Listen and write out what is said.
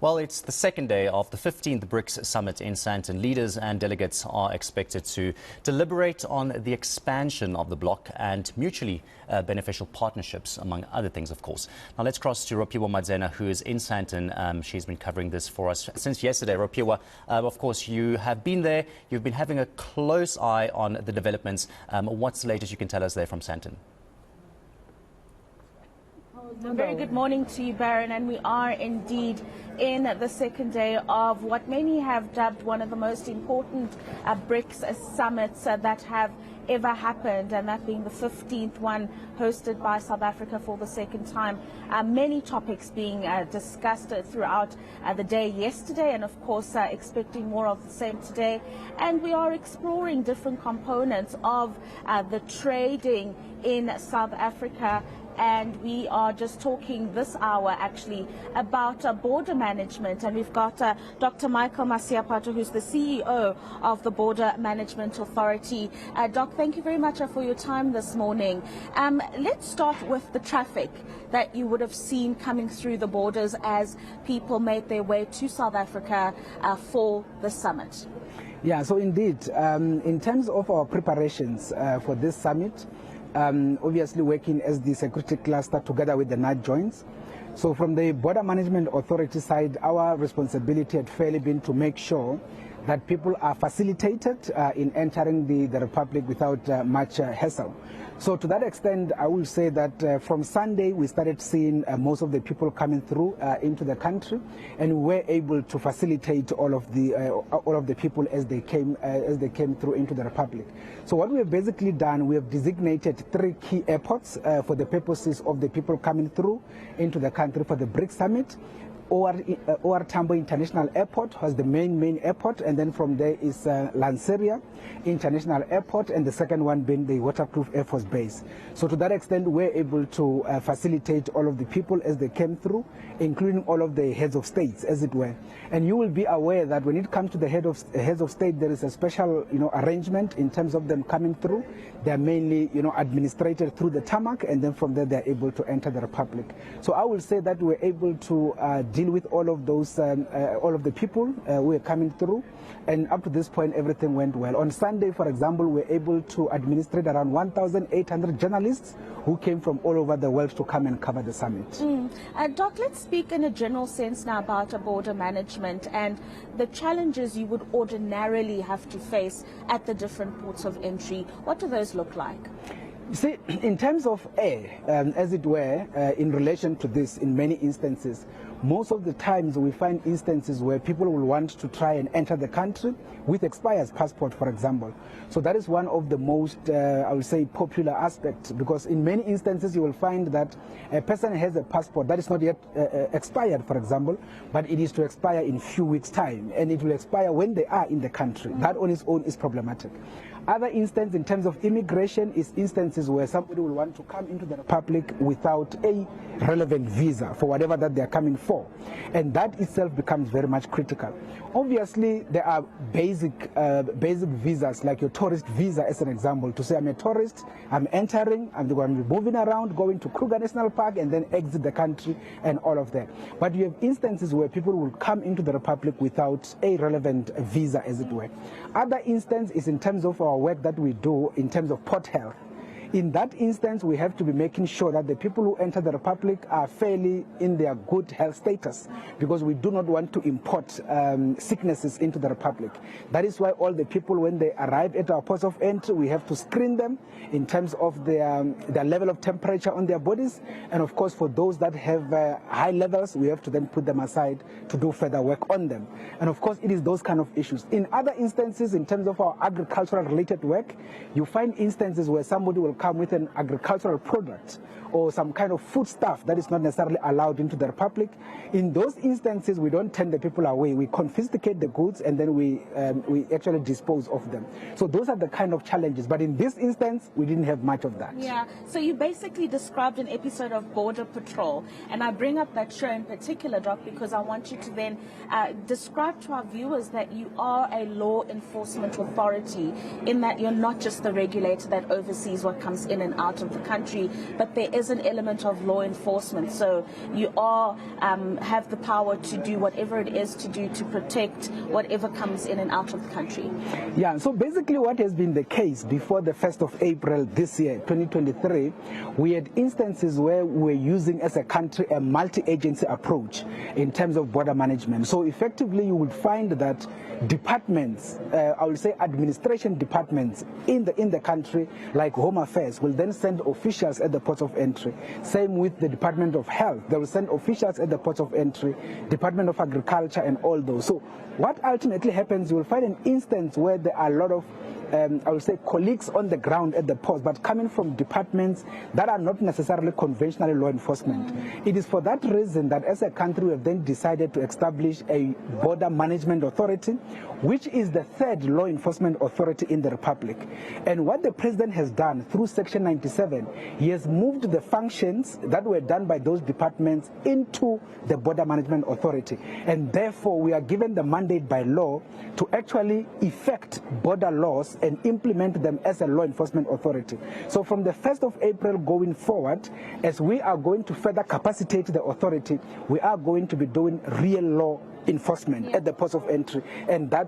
Well, it's the second day of the 15th BRICS Summit in Sandton. Leaders and delegates are expected to deliberate on the expansion of the bloc and mutually beneficial partnerships, among other things, of course. Now, let's cross to Rofhiwa Madzena, who is in Sandton. She's been covering this for us since yesterday. Rofhiwa, of course, you have been there. You've been having a close eye on the developments. What's the latest you can tell us there from Sandton? A very good morning to you, Baron, and we are indeed in the second day of what many have dubbed one of the most important BRICS summits that have ever happened, and that being the 15th one hosted by South Africa for the second time. Many topics being discussed throughout the day yesterday, and of course expecting more of the same today. And we are exploring different components of the trading in South Africa. And we are just talking this hour actually about border management, and we've got Dr. Michael Masiapato, who's the CEO of the Border Management Authority. Doc, thank you very much for your time this morning. Let's start with the traffic that you would have seen coming through the borders as people made their way to South Africa for the summit. Yeah, so indeed, in terms of our preparations for this summit, obviously working as the security cluster together with the NAT joints. So from the Border Management Authority side, our responsibility had fairly been to make sure that people are facilitated in entering the Republic without much hassle. So to that extent, I will say that from Sunday we started seeing most of the people coming through into the country, and we were able to facilitate all of the people as they came through into the Republic. So what we have basically done, we have designated 3 key airports for the purposes of the people coming through into the country for the BRICS Summit. OR Tambo International Airport was the main airport, and then from there is Lanseria International Airport, and the second one being the Waterkloof Air Force Base. So to that extent, we're able to facilitate all of the people as they came through, including all of the heads of states, as it were. And you will be aware that when it comes to the heads of state, there is a special arrangement in terms of them coming through. They're mainly administrated through the tarmac, and then from there they're able to enter the Republic. So I will say that we're able to deal with all of those, all of the people who are coming through, and up to this point everything went well. On Sunday, for example, we were able to administrate around 1,800 journalists who came from all over the world to come and cover the summit. Doc, let's speak in a general sense now about border management and the challenges you would ordinarily have to face at the different ports of entry. What do those look like? You see, in terms of air, as it were, in relation to this, in many instances, most of the times we find instances where people will want to try and enter the country with expired passport, for example. So that is one of the most, I would say, popular aspects, because in many instances you will find that a person has a passport that is not yet expired, for example, but it is to expire in a few weeks' time, and it will expire when they are in the country. That on its own is problematic. Other instances in terms of immigration is instances where somebody will want to come into the Republic without a relevant visa for whatever that they are coming for, and that itself becomes very much critical. Obviously, there are basic visas, like your tourist visa as an example, to say I'm a tourist, I'm entering, I'm going to be moving around, going to Kruger National Park, and then exit the country and all of that. But you have instances where people will come into the Republic without a relevant visa, as it were. Other instance is in terms of our work that we do in terms of port health. In that instance, we have to be making sure that the people who enter the Republic are fairly in their good health status, because we do not want to import sicknesses into the Republic. That is why all the people, when they arrive at our ports of entry, we have to screen them in terms of their level of temperature on their bodies. And of course, for those that have high levels, we have to then put them aside to do further work on them. And of course, it is those kind of issues. In other instances, in terms of our agricultural related work, you find instances where somebody will come with an agricultural product or some kind of food stuff that is not necessarily allowed into the Republic. In those instances, we don't turn the people away. We confiscate the goods, and then we actually dispose of them. So those are the kind of challenges. But in this instance, we didn't have much of that. Yeah. So you basically described an episode of Border Patrol, and I bring up that show in particular, Doc, because I want you to then describe to our viewers that you are a law enforcement authority, in that you're not just the regulator that oversees what comes comes in and out of the country, but there is an element of law enforcement. So you have the power to do whatever it is to do to protect whatever comes in and out of the country. Yeah, so basically what has been the case before the 1st of April this year, 2023, we had instances where we were using as a country a multi-agency approach in terms of border management. So effectively you would find that departments, I would say administration departments in the country, like Home Affairs, will then send officials at the ports of entry. Same with the Department of Health, they will send officials at the ports of entry, Department of Agriculture and all those. So what ultimately happens, you will find an instance where there are a lot of I would say colleagues on the ground at the post, but coming from departments that are not necessarily conventional law enforcement. It is for that reason that as a country we have then decided to establish a border management authority, which is the third law enforcement authority in the Republic. And what the President has done through Section 97, he has moved the functions that were done by those departments into the border management authority. And therefore we are given the mandate by law to actually effect border laws and implement them as a law enforcement authority. So from the 1st of April going forward, as we are going to further capacitate the authority, we are going to be doing real law enforcement at the ports of entry, and that will